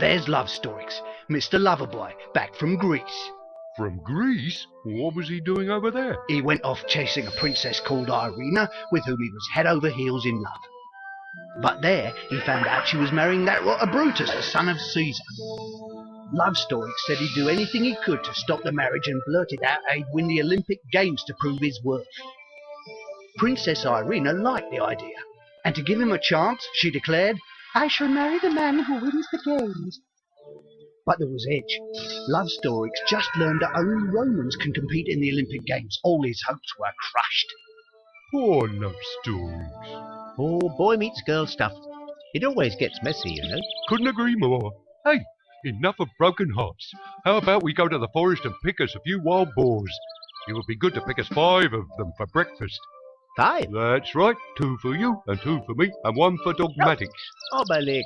There's Asterix, Mr. Loverboy, back from Greece. From Greece? What was he doing over there? He went off chasing a princess called Irina, with whom he was head over heels in love. But there he found out she was marrying that rotter Brutus, the son of Caesar. Asterix said he'd do anything he could to stop the marriage and blurted out he'd win the Olympic Games to prove his worth. Princess Irina liked the idea, and to give him a chance, she declared, "I shall marry the man who wins the games." But there was edge. Asterix just learned that only Romans can compete in the Olympic Games. All his hopes were crushed. Poor Asterix. Oh, boy meets girl stuff. It always gets messy, you know. Couldn't agree more. Hey, enough of broken hearts. How about we go to the forest and pick us a few wild boars? It would be good to pick us 5 of them for breakfast. 5? That's right. 2 for you, and 2 for me, and 1 for Dogmatics. Obelix.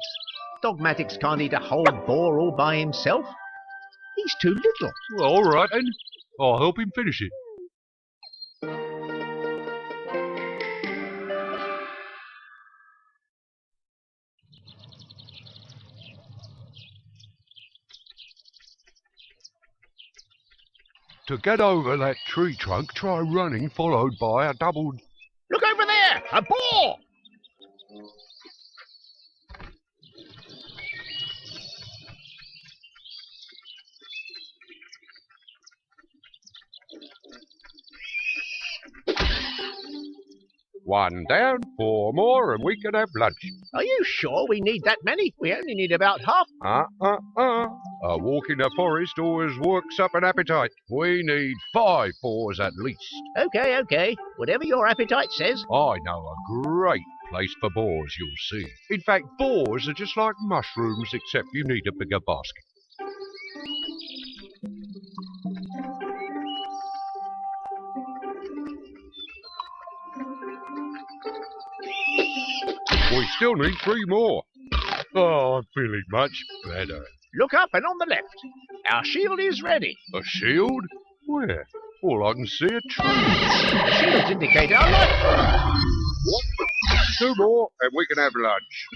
Dogmatics can't eat a whole boar all by himself. He's too little. Well, all right, then. I'll help him finish it. To get over that tree trunk, try running followed by a double... Look over there! A boar! One down, 4 more, and we can have lunch. Are you sure we need that many? We only need about half. A walk in the forest always works up an appetite. We need 5 boars at least. Okay. Whatever your appetite says. I know a great place for boars, you'll see. In fact, boars are just like mushrooms, except you need a bigger basket. We still need 3 more. Oh, I'm feeling much better. Look up and on the left. Our shield is ready. A shield? Where? All I can see are trees. Shields indicate our life. 2 more, and we can have lunch.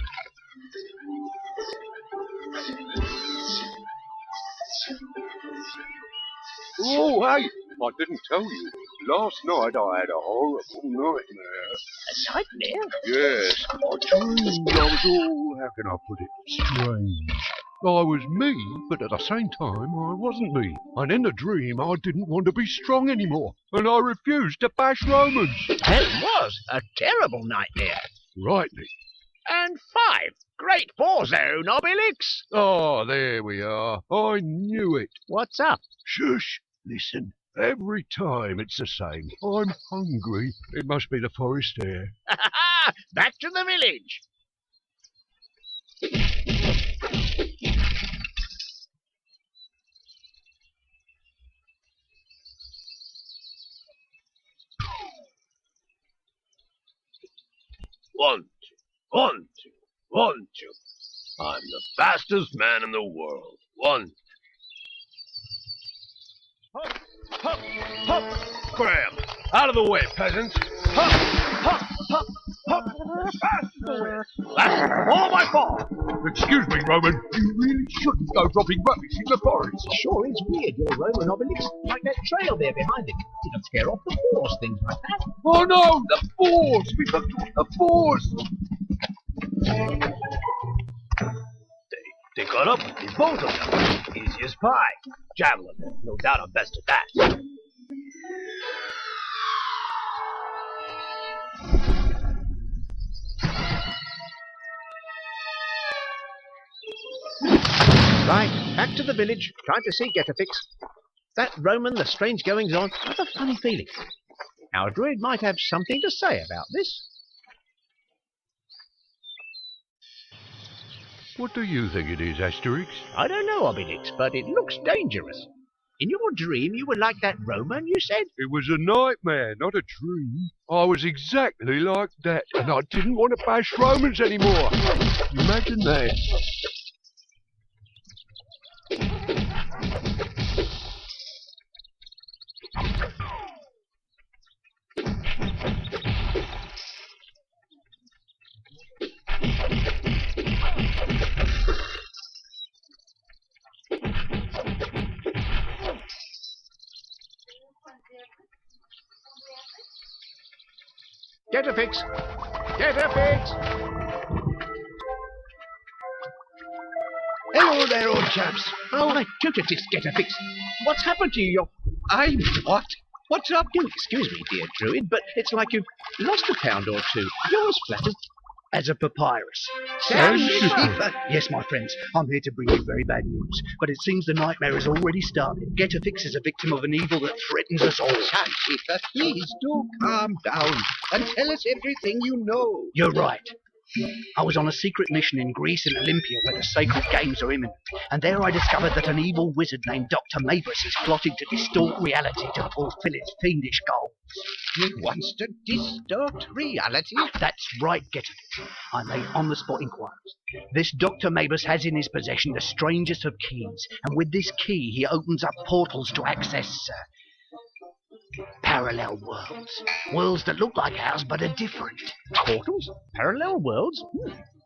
Oh, hey! I didn't tell you. Last night I had a horrible nightmare. A nightmare? Yes, I dreamed I was all, how can I put it, strange. I was me, but at the same time I wasn't me. And in the dream I didn't want to be strong anymore, and I refused to bash Romans. That was a terrible nightmare. Rightly. And 5 great boars, though, Obelix. Oh, there we are. I knew it. What's up? Shush. Listen. Every time it's the same. I'm hungry. It must be the forest air. Back to the village. One, two. I'm the fastest man in the world. 1. Hup, Graham, out of the way, peasants. Hup. That's all my fault. Excuse me, Roman. You really shouldn't go dropping rubbish in the forest. Sure is weird, your Roman Obelix. Like that trail there behind it. It'll scare off the boars, things like that. Oh no, the boars! We forgot the boars! They got up with these both of them. Easy as pie. Javelin, no doubt I'm best at that. Right, back to the village. Trying to see Getafix. That Roman, the strange goings-on, I've a funny feeling. Our druid might have something to say about this. What do you think it is, Asterix? I don't know, Obelix, but it looks dangerous. In your dream, you were like that Roman, you said? It was a nightmare, not a dream. I was exactly like that, and I didn't want to bash Romans anymore. Imagine that. Get a fix! Get a fix! Hello there, old chaps. Oh, my tutor, just get a fix. What's happened to you? I'm what? What's up? You'll excuse me, dear Druid, but it's like you've lost a pound or two. You're as flat As a papyrus. Sandpaper. Yes, my friends, I'm here to bring you very bad news. But it seems the nightmare has already started. Getafix is a victim of an evil that threatens us all. Sandpaper, please do calm down and tell us everything you know. You're right. I was on a secret mission in Greece and Olympia where the sacred games are imminent, and there I discovered that an evil wizard named Dr. Mavis is plotting to distort reality to fulfill its fiendish goals. He wants to distort reality. That's right, Getafix. I made on-the-spot inquiries. This Dr. Mavis has in his possession the strangest of keys, and with this key he opens up portals to access parallel worlds. Worlds that look like ours but are different. portals? Parallel worlds?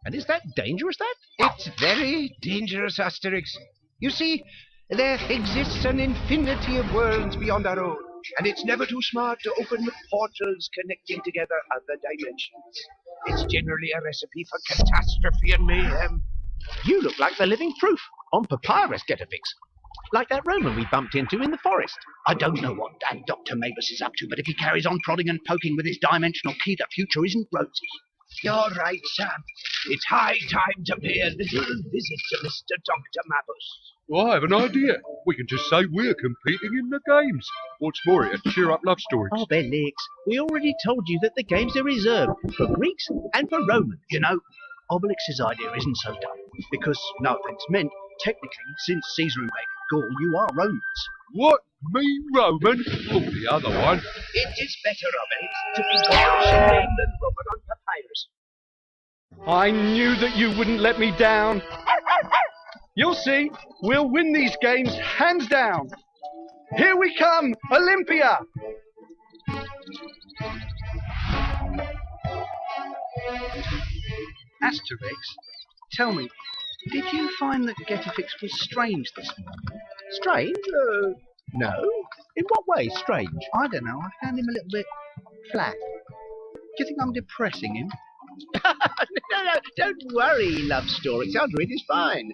And is that dangerous, that? It's very dangerous, Asterix. You see, there exists an infinity of worlds beyond our own, and it's never too smart to open the portals connecting together other dimensions. It's generally a recipe for catastrophe and mayhem. You look like the living proof. On papyrus, Getafix. Like that Roman we bumped into in the forest. I don't know what Dan Dr. Mavis is up to, but if he carries on prodding and poking with his dimensional key, the future isn't rosy. You're right, Sam. It's high time to pay a little visit to Mr. Dr. Mavis. Well, I have an idea. We can just say we're competing in the games. What's more, it'll cheer up love stories. Oh, Belix, we already told you that the games are reserved for Greeks and for Romans. You know, Obelix's idea isn't so dumb, because, no offence meant, technically, since Caesar invaded Gaul, you are Romans. What? Me, Roman? Oh, the other one. It is better, Obelix, to be Gaulish in name than Roman on papyrus. I knew that you wouldn't let me down. You'll see, we'll win these games hands down. Here we come, Olympia! Asterix, tell me, did you find that Getafix was strange this morning? Strange? No. In what way strange? I don't know, I found him a little bit flat. Do you think I'm depressing him? No, don't worry, love story. Our druid is fine.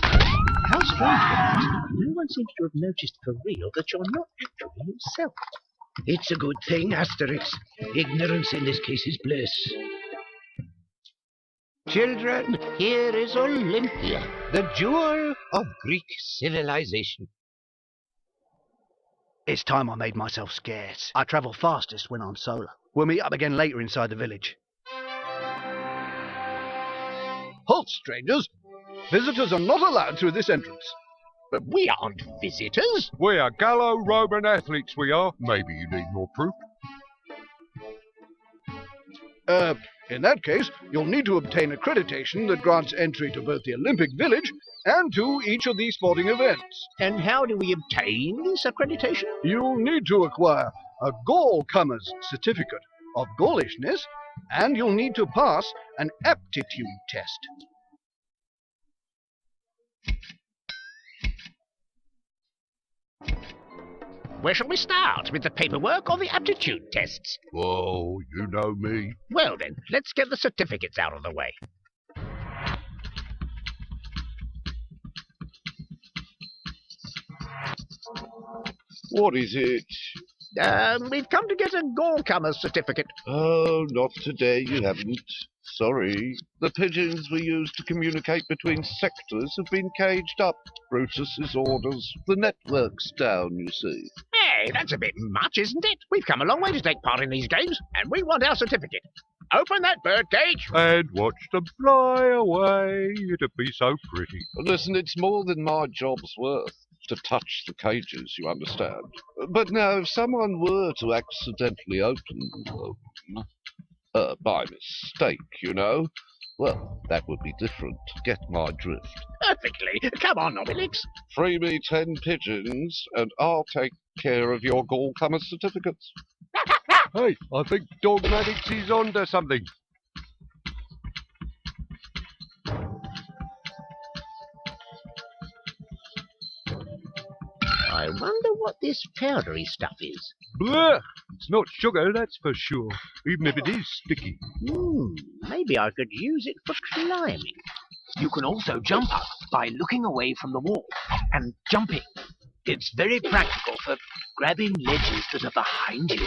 How strange. No one seems to have noticed for real that you're not actually yourself. It's a good thing, Asterix. Ignorance in this case is bliss. Children, here is Olympia, the jewel of Greek civilization. It's time I made myself scarce. I travel fastest when I'm solo. We'll meet up again later inside the village. Halt, strangers! Visitors are not allowed through this entrance. But we aren't visitors. We are Gallo-Roman athletes, we are. Maybe you need more proof. In that case, you'll need to obtain accreditation that grants entry to both the Olympic Village and to each of these sporting events. And how do we obtain this accreditation? You'll need to acquire a Gall-Comer's certificate of Gaulishness, and you'll need to pass an aptitude test. Where shall we start? With the paperwork or the aptitude tests? Whoa, you know me. Well then, let's get the certificates out of the way. What is it? We've come to get a Gall-Comer's certificate. Oh, not today, you haven't. Sorry. The pigeons we use to communicate between sectors have been caged up. Brutus's orders. The network's down, you see. Hey, that's a bit much, isn't it? We've come a long way to take part in these games, and we want our certificate. Open that birdcage. And watch them fly away. It'd be so pretty. Listen, it's more than my job's worth to touch the cages, you understand. But now, if someone were to accidentally open them, by mistake, you know, well, that would be different. Get my drift. Perfectly. Come on, Obelix. Free me 10 pigeons, and I'll take care of your Gall-Comer certificates. Hey, I think Dogmatics is onto something. I wonder what this powdery stuff is. Blah! It's not sugar, that's for sure, even if it is sticky. Maybe I could use it for climbing. You can also jump up by looking away from the wall and jumping. It's very practical for grabbing ledges that are behind you.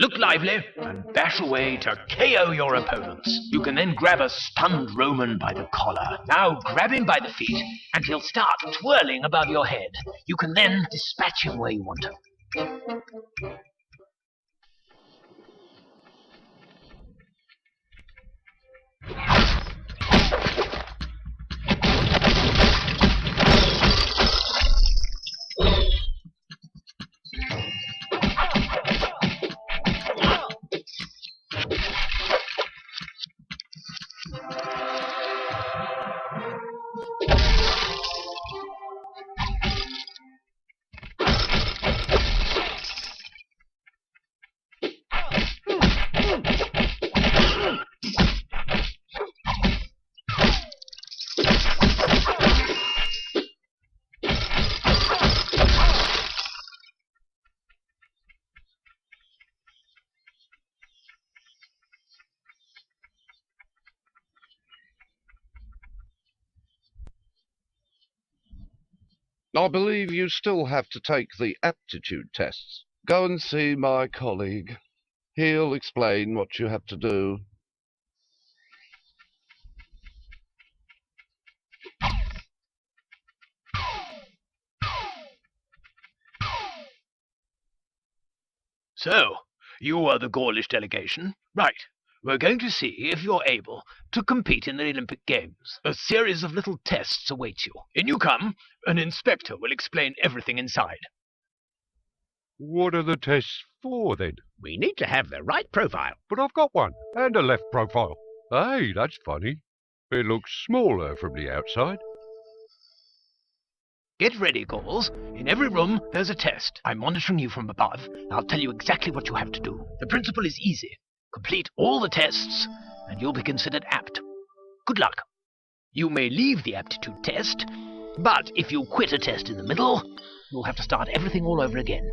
Look lively and bash away to KO your opponents. You can then grab a stunned Roman by the collar. Now grab him by the feet and he'll start twirling above your head. You can then dispatch him where you want to. I believe you still have to take the aptitude tests. Go and see my colleague. He'll explain what you have to do. So, you are the Gaulish delegation? Right. We're going to see if you're able to compete in the Olympic Games. A series of little tests awaits you. In you come. An inspector will explain everything inside. What are the tests for, then? We need to have the right profile. But I've got one, and a left profile. Hey, that's funny. It looks smaller from the outside. Get ready, Gauls. In every room, there's a test. I'm monitoring you from above. I'll tell you exactly what you have to do. The principle is easy. Complete all the tests, and you'll be considered apt. Good luck. You may leave the aptitude test, but if you quit a test in the middle, you'll have to start everything all over again.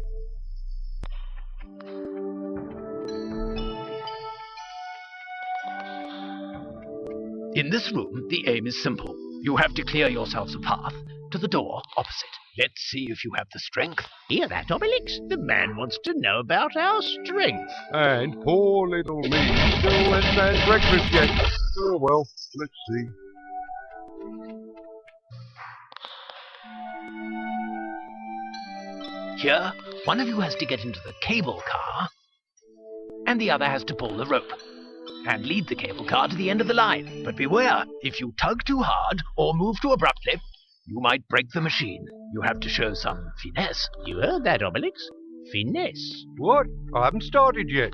In this room, the aim is simple. You have to clear yourselves a path to the door opposite. Let's see if you have the strength. Hear that, Obelix? The man wants to know about our strength. And poor little me still hasn't had breakfast yet. Oh well, let's see. Here, one of you has to get into the cable car, and the other has to pull the rope, and lead the cable car to the end of the line. But beware, if you tug too hard or move too abruptly, you might break the machine. You have to show some finesse. You heard that, Obelix? Finesse. What? I haven't started yet.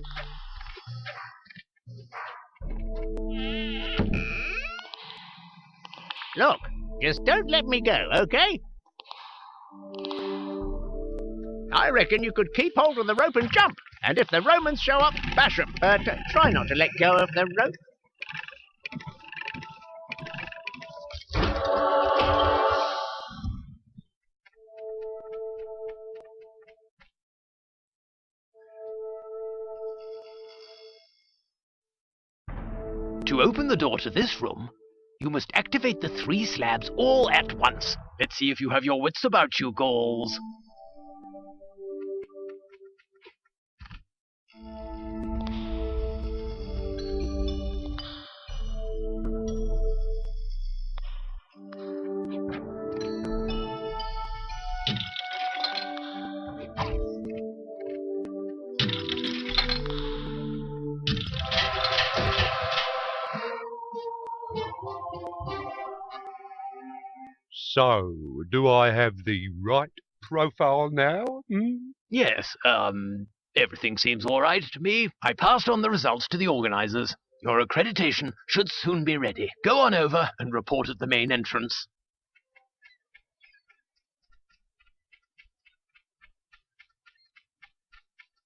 Look, just don't let me go, okay? I reckon you could keep hold of the rope and jump. And if the Romans show up, bash them. But try not to let go of the rope. To open the door to this room, you must activate the 3 slabs all at once. Let's see if you have your wits about you, Gauls. So, do I have the right profile now? Yes, everything seems all right to me. I passed on the results to the organizers. Your accreditation should soon be ready. Go on over and report at the main entrance.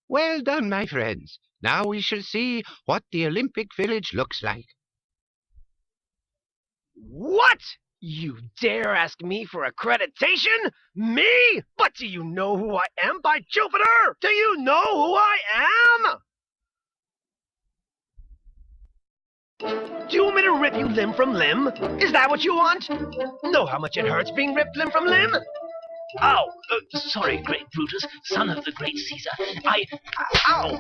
Well done, my friends. Now we shall see what the Olympic Village looks like. What? You dare ask me for accreditation? Me? But do you know who I am, by Jupiter? Do you know who I am? Do you want me to rip you limb from limb? Is that what you want? Know how much it hurts being ripped limb from limb? Ow! Sorry, great Brutus, son of the great Caesar. Ow!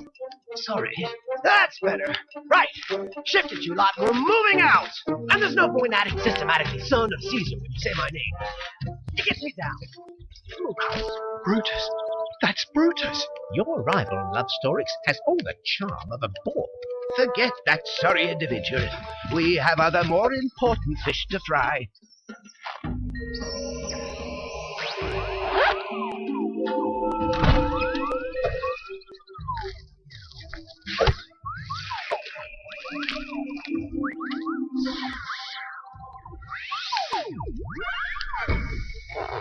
Sorry. That's better. Right. Shift it, you lot. We're moving out. And there's no point adding systematically son of Caesar when you say my name. It gets me down. Brutus. That's Brutus. Your rival, Love Asterix, has all the charm of a boar. Forget that sorry individual. We have other more important fish to fry.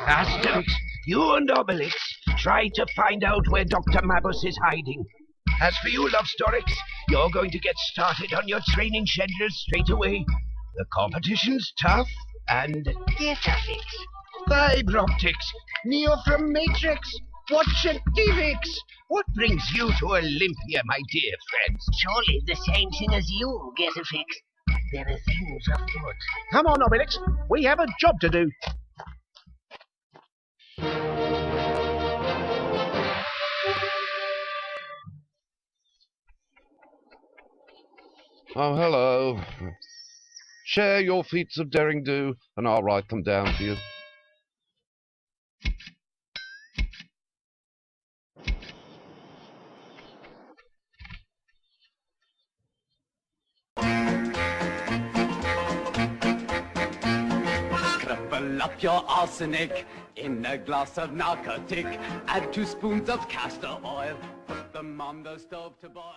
Asterix, you and Obelix try to find out where Dr. Mabus is hiding. As for you, Love Asterix, you're going to get started on your training schedule straight away. The competition's tough, and... Fiber optics, Neo from Matrix, watch it, Divix. What brings you to Olympia, my dear friends? Surely the same thing as you, get a fix. There are things afoot. Come on, Obelix, we have a job to do. Oh, hello. Share your feats of daring do, and I'll write them down for you. Crumble up your arsenic in a glass of narcotic. Add 2 spoons of castor oil. Put them on the stove to boil.